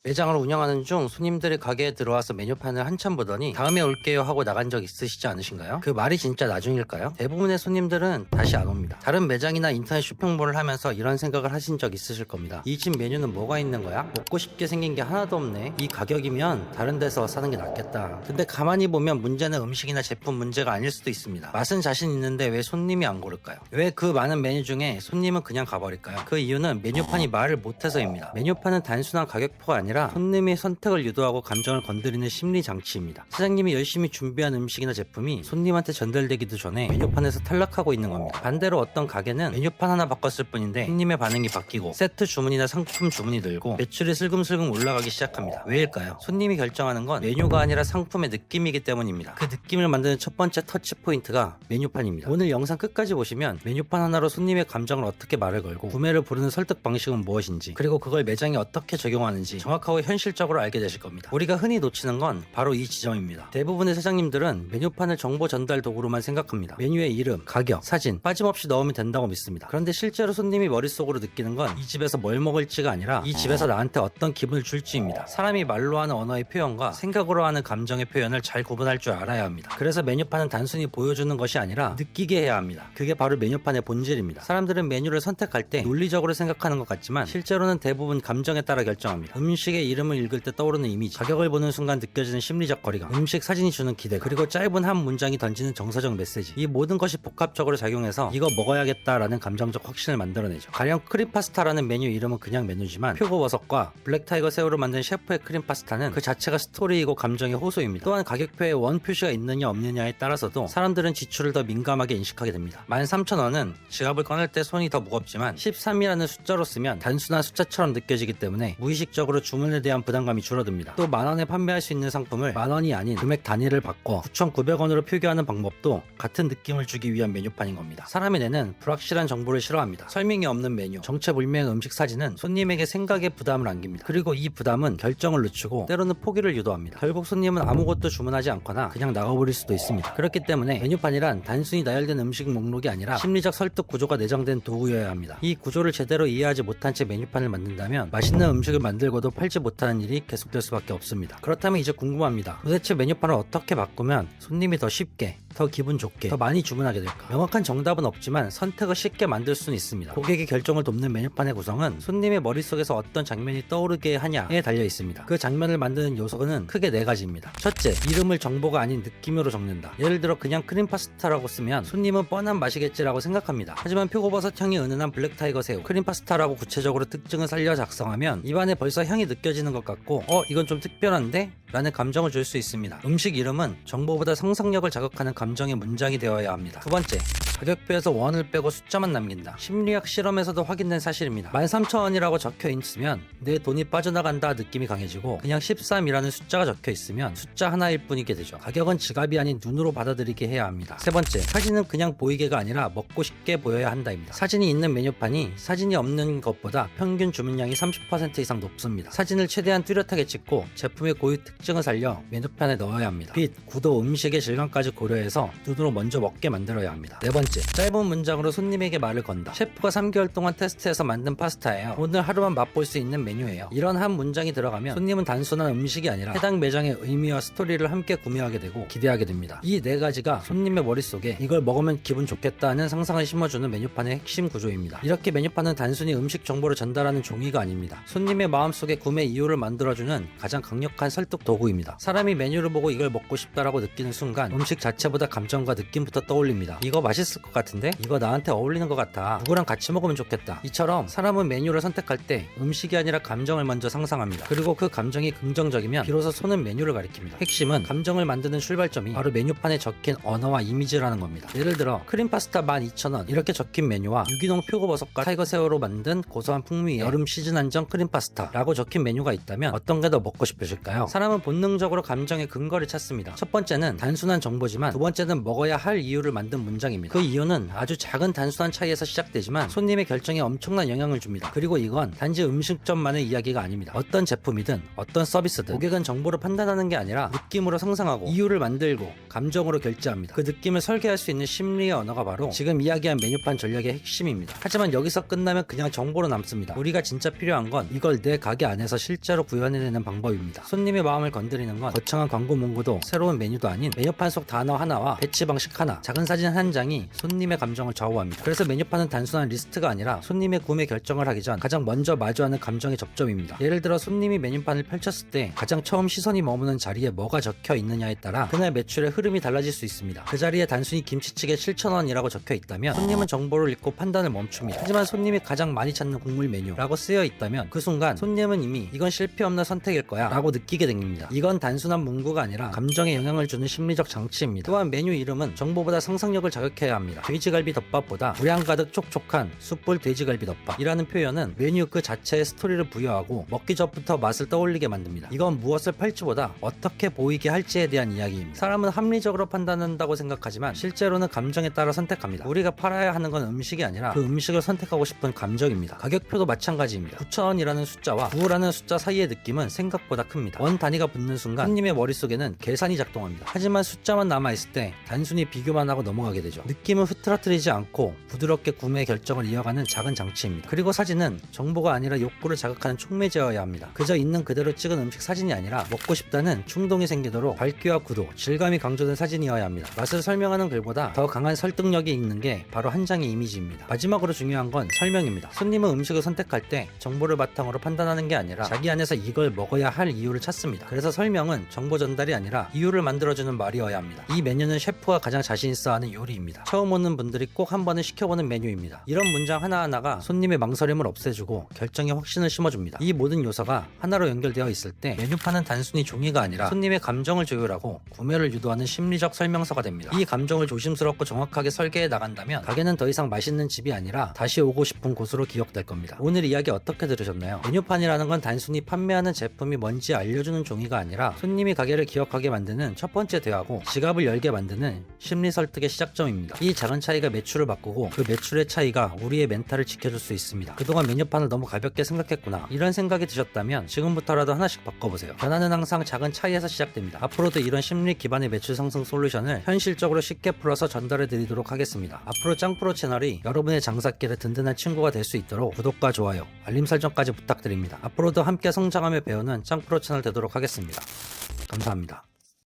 매장을 운영하는 중 손님들이 가게에 들어와서 메뉴판을 한참 보더니 다음에 올게요 하고 나간 적 있으시지 않으신가요? 그 말이 진짜 나중일까요? 대부분의 손님들은 다시 안 옵니다. 다른 매장이나 인터넷 쇼핑몰을 하면서 이런 생각을 하신 적 있으실 겁니다. 이 집 메뉴는 뭐가 있는 거야? 먹고 싶게 생긴 게 하나도 없네. 이 가격이면 다른 데서 사는 게 낫겠다. 근데 가만히 보면 문제는 음식이나 제품 문제가 아닐 수도 있습니다. 맛은 자신 있는데 왜 손님이 안 고를까요? 왜 그 많은 메뉴 중에 손님은 그냥 가버릴까요? 그 이유는 메뉴판이 말을 못해서입니다. 메뉴판은 단순한 가격표가 아니라 손님의 선택을 유도하고 감정을 건드리는 심리 장치입니다. 사장님이 열심히 준비한 음식이나 제품이 손님한테 전달되기도 전에 메뉴판에서 탈락하고 있는 겁니다. 반대로 어떤 가게는 메뉴판 하나 바꿨을 뿐인데 손님의 반응이 바뀌고 세트 주문이나 상품 주문이 늘고 매출이 슬금슬금 올라가기 시작합니다. 왜일까요? 손님이 결정하는 건 메뉴가 아니라 상품의 느낌이기 때문입니다. 그 느낌을 만드는 첫 번째 터치 포인트가 메뉴판입니다. 오늘 영상 끝까지 보시면 메뉴판 하나로 손님의 감정을 어떻게 말을 걸고 구매를 부르는 설득 방식은 무엇인지, 그리고 그걸 매장에 어떻게 적용하는지 정확하고 현실적으로 알게 되실 겁니다. 우리가 흔히 놓치는 건 바로 이 지점입니다. 대부분의 사장님들은 메뉴판을 정보 전달 도구로만 생각합니다. 메뉴의 이름, 가격, 사진 빠짐없이 넣으면 된다고 믿습니다. 그런데 실제로 손님이 머릿속으로 느끼는 건 이 집에서 뭘 먹을지가 아니라 이 집에서 나한테 어떤 기분을 줄지입니다. 사람이 말로 하는 언어의 표현과 생각으로 하는 감정의 표현을 잘 구분할 줄 알아야 합니다. 그래서 메뉴판은 단순히 보여주는 것이 아니라 느끼게 해야 합니다. 그게 바로 메뉴판의 본질입니다. 사람들은 메뉴를 선택할 때 논리적으로 생각하는 것 같지만 실제로는 대부분 감정에 따라 결정합니다. 음식의 이름을 읽을 때 떠오르는 이미지, 가격을 보는 순간 느껴지는 심리적 거리감, 음식 사진이 주는 기대, 그리고 짧은 한 문장이 던지는 정서적 메시지, 이 모든 것이 복합적으로 작용해서 이거 먹어야겠다라는 감정적 확신을 만들어내죠. 가령 크림 파스타라는 메뉴 이름은 그냥 메뉴지만 표고버섯과 블랙타이거 새우로 만든 셰프의 크림 파스타는 그 자체가 스토리이고 감정의 호소입니다. 또한 가격표에 원 표시가 있느냐 없느냐에 따라서도 사람들은 지출을 더 민감하게 인식하게 됩니다. 13,000원은 지갑을 꺼낼 때 손이 더 무겁지만 13이라는 숫자로 쓰면 단순한 숫자처럼 느껴지기 때문에 무의식적으로 주문에 대한 부담감이 줄어듭니다. 또 만원에 판매할 수 있는 상품을 만원이 아닌 금액 단위를 바꿔 9,900원으로 표기하는 방법도 같은 느낌을 주기 위한 메뉴판인 겁니다. 사람의 뇌는 불확실한 정보를 싫어합니다. 설명이 없는 메뉴, 정체불명의 음식 사진은 손님에게 생각의 부담을 안깁니다. 그리고 이 부담은 결정을 늦추고 때로는 포기를 유도합니다. 결국 손님은 아무것도 주문하지 않거나 그냥 나가버릴 수도 있습니다. 그렇기 때문에 메뉴판이란 단순히 나열된 음식 목록이 아니라 심리적 설득 구조가 내장된 도구여야 합니다. 이 구조를 제대로 이해하지 못한 채 메뉴판을 만든다면 맛있는 음식을 만들고도 팔지 못하는 일이 계속될 수밖에 없습니다. 그렇다면 이제 궁금합니다. 도대체 메뉴판을 어떻게 바꾸면 손님이 더 쉽게, 더 기분 좋게, 더 많이 주문하게 될까? 명확한 정답은 없지만 선택을 쉽게 만들 수는 있습니다. 고객의 결정을 돕는 메뉴판의 구성은 손님의 머릿속에서 어떤 장면이 떠오르게 하냐에 달려 있습니다. 그 장면을 만드는 요소는 크게 4가지입니다. 첫째, 이름을 정보가 아닌 느낌으로 적는다. 예를 들어 그냥 크림 파스타라고 쓰면 손님은 뻔한 맛이겠지라고 생각합니다. 하지만 표고버섯 향이 은은한 블랙타이거 새우, 크림 파스타라고 구체적으로 특징을 살려 작성하면 입안에 벌써 향이 느껴지는 것 같고 이건 좀 특별한데? 라는 감정을 줄 수 있습니다. 음식 이름은 정보보다 상상력을 자극하는 감정의 문장이 되어야 합니다. 두 번째, 가격표에서 원을 빼고 숫자만 남긴다. 심리학 실험에서도 확인된 사실입니다. 13,000원이라고 적혀 있으면 내 돈이 빠져나간다 느낌이 강해지고 그냥 13이라는 숫자가 적혀 있으면 숫자 하나일 뿐이게 되죠. 가격은 지갑이 아닌 눈으로 받아들이게 해야 합니다. 세 번째, 사진은 그냥 보이게가 아니라 먹고 싶게 보여야 한다입니다. 사진이 있는 메뉴판이 사진이 없는 것보다 평균 주문량이 30% 이상 높습니다. 사진을 최대한 뚜렷하게 찍고 제품의 고유 특징을 살려 메뉴판에 넣어야 합니다. 빛, 구도, 음식의 질감까지 고려해서 눈으로 먼저 먹게 만들어야 합니다. 네 번째, 짧은 문장으로 손님에게 말을 건다. 셰프가 3개월 동안 테스트해서 만든 파스타예요. 오늘 하루만 맛볼 수 있는 메뉴예요. 이런 한 문장이 들어가면 손님은 단순한 음식이 아니라 해당 매장의 의미와 스토리를 함께 구매하게 되고 기대하게 됩니다. 이 4가지가 손님의 머릿속에 이걸 먹으면 기분 좋겠다는 상상을 심어주는 메뉴판의 핵심 구조입니다. 이렇게 메뉴판은 단순히 음식 정보를 전달하는 종이가 아닙니다. 손님의 마음속에 구매 이유를 만들어주는 가장 강력한 설득 도구입니다. 사람이 메뉴를 보고 이걸 먹고 싶다라고 느끼는 순간 음식 자체보다 감정과 느낌부터 떠올립니다. 이거 맛있을 것 같은데? 이거 나한테 어울리는 것 같아. 누구랑 같이 먹으면 좋겠다. 이처럼 사람은 메뉴를 선택할 때 음식이 아니라 감정을 먼저 상상합니다. 그리고 그 감정이 긍정적이면 비로소 손은 메뉴를 가리킵니다. 핵심은 감정을 만드는 출발점이 바로 메뉴판에 적힌 언어와 이미지라는 겁니다. 예를 들어 크림 파스타 12,000원 이렇게 적힌 메뉴와 유기농 표고버섯과 타이거 새우로 만든 고소한 풍미의 여름 시즌 한정 크림 파스타 라고 적힌 메뉴가 있다면 어떤 게 더 먹고 싶으실까요? 사람은 본능적으로 감정의 근거를 찾습니다. 첫 번째는 단순한 정보지만 두 번째 번째는 먹어야 할 이유를 만든 문장입니다. 그 이유는 아주 작은 단순한 차이에서 시작되지만 손님의 결정에 엄청난 영향을 줍니다. 그리고 이건 단지 음식점만의 이야기가 아닙니다. 어떤 제품이든 어떤 서비스든 고객은 정보를 판단하는 게 아니라 느낌으로 상상하고 이유를 만들고 감정으로 결제합니다. 그 느낌을 설계할 수 있는 심리의 언어가 바로 지금 이야기한 메뉴판 전략의 핵심입니다. 하지만 여기서 끝나면 그냥 정보로 남습니다. 우리가 진짜 필요한 건 이걸 내 가게 안에서 실제로 구현해내는 방법입니다. 손님의 마음을 건드리는 건 거창한 광고 문구도 새로운 메뉴도 아닌 메뉴판 속 단어 하나와 배치 방식 하나, 작은 사진 한 장이 손님의 감정을 좌우합니다. 그래서 메뉴판은 단순한 리스트가 아니라 손님의 구매 결정을 하기 전 가장 먼저 마주하는 감정의 접점입니다. 예를 들어 손님이 메뉴판을 펼쳤을 때 가장 처음 시선이 머무는 자리에 뭐가 적혀 있느냐에 따라 그날 매출의 흐름이 달라질 수 있습니다. 그 자리에 단순히 김치찌개 7,000원이라고 적혀 있다면 손님은 정보를 읽고 판단을 멈춥니다. 하지만 손님이 가장 많이 찾는 국물 메뉴라고 쓰여 있다면 그 순간 손님은 이미 이건 실패 없는 선택일 거야 라고 느끼게 됩니다. 이건 단순한 문구가 아니라 감정에 영향을 주는 심리적 장치입니다. 또한 메뉴 이름은 정보보다 상상력을 자극해야 합니다. 돼지갈비 덮밥보다 불향 가득 촉촉한 숯불 돼지갈비 덮밥이라는 표현은 메뉴 그 자체에 스토리를 부여하고 먹기 전부터 맛을 떠올리게 만듭니다. 이건 무엇을 팔지보다 어떻게 보이게 할지에 대한 이야기입니다. 사람은 합리적으로 판단한다고 생각하지만 실제로는 감정에 따라 선택합니다. 우리가 팔아야 하는 건 음식이 아니라 그 음식을 선택하고 싶은 감정입니다. 가격표도 마찬가지입니다. 9,000원이라는 숫자와 9라는 숫자 사이의 느낌은 생각보다 큽니다. 원 단위가 붙는 순간 손님의 머릿속에는 계산이 작동합니다. 하지만 숫자만 남아있을 때 단순히 비교만 하고 넘어가게 되죠. 느낌은 흐트러뜨리지 않고 부드럽게 구매 결정을 이어가는 작은 장치입니다. 그리고 사진은 정보가 아니라 욕구를 자극하는 촉매제여야 합니다. 그저 있는 그대로 찍은 음식 사진이 아니라 먹고 싶다는 충동이 생기도록 밝기와 구도, 질감이 강조된 사진이어야 합니다. 맛을 설명하는 글보다 더 강한 설득력이 있는 게 바로 한 장의 이미지입니다. 마지막으로 중요한 건 설명입니다. 손님은 음식을 선택할 때 정보를 바탕으로 판단하는 게 아니라 자기 안에서 이걸 먹어야 할 이유를 찾습니다. 그래서 설명은 정보 전달이 아니라 이유를 만들어주는 말이어야 합니다. 이 메뉴는 셰프가 가장 자신 있어 하는 요리입니다. 처음 오는 분들이 꼭 한 번은 시켜보는 메뉴입니다. 이런 문장 하나하나가 손님의 망설임을 없애주고 결정에 확신을 심어줍니다. 이 모든 요소가 하나로 연결되어 있을 때 메뉴판은 단순히 종이가 아니라 손님의 감정을 조율하고 구매를 유도하는 심리적 설명서가 됩니다. 이 감정을 조심스럽고 정확하게 설계해 나간다면 가게는 더 이상 맛있는 집이 아니라 다시 오고 싶은 곳으로 기억될 겁니다. 오늘 이야기 어떻게 들으셨나요? 메뉴판이라는 건 단순히 판매하는 제품이 뭔지 알려주는 종이가 아니라 손님이 가게를 기억하게 만드는 첫 번째 대화고 지갑을 열게 만드는 심리 설득의 시작점입니다. 이 작은 차이가 매출을 바꾸고 그 매출의 차이가 우리의 멘탈을 지켜줄 수 있습니다. 그동안 메뉴판을 너무 가볍게 생각했구나 이런 생각이 드셨다면 지금부터라도 하나씩 바꿔보세요. 변화는 항상 작은 차이에서 시작됩니다. 앞으로도 이런 심리 기반의 매출 상승 솔루션을 현실적으로 쉽게 풀어서 전달해 드리도록 하겠습니다. 앞으로 짱프로 채널이 여러분의 장사길에 든든한 친구가 될 수 있도록 구독과 좋아요, 알림 설정까지 부탁드립니다. 앞으로도 함께 성장하며 배우는 짱프로 채널 되도록 하겠습니다. 감사합니다.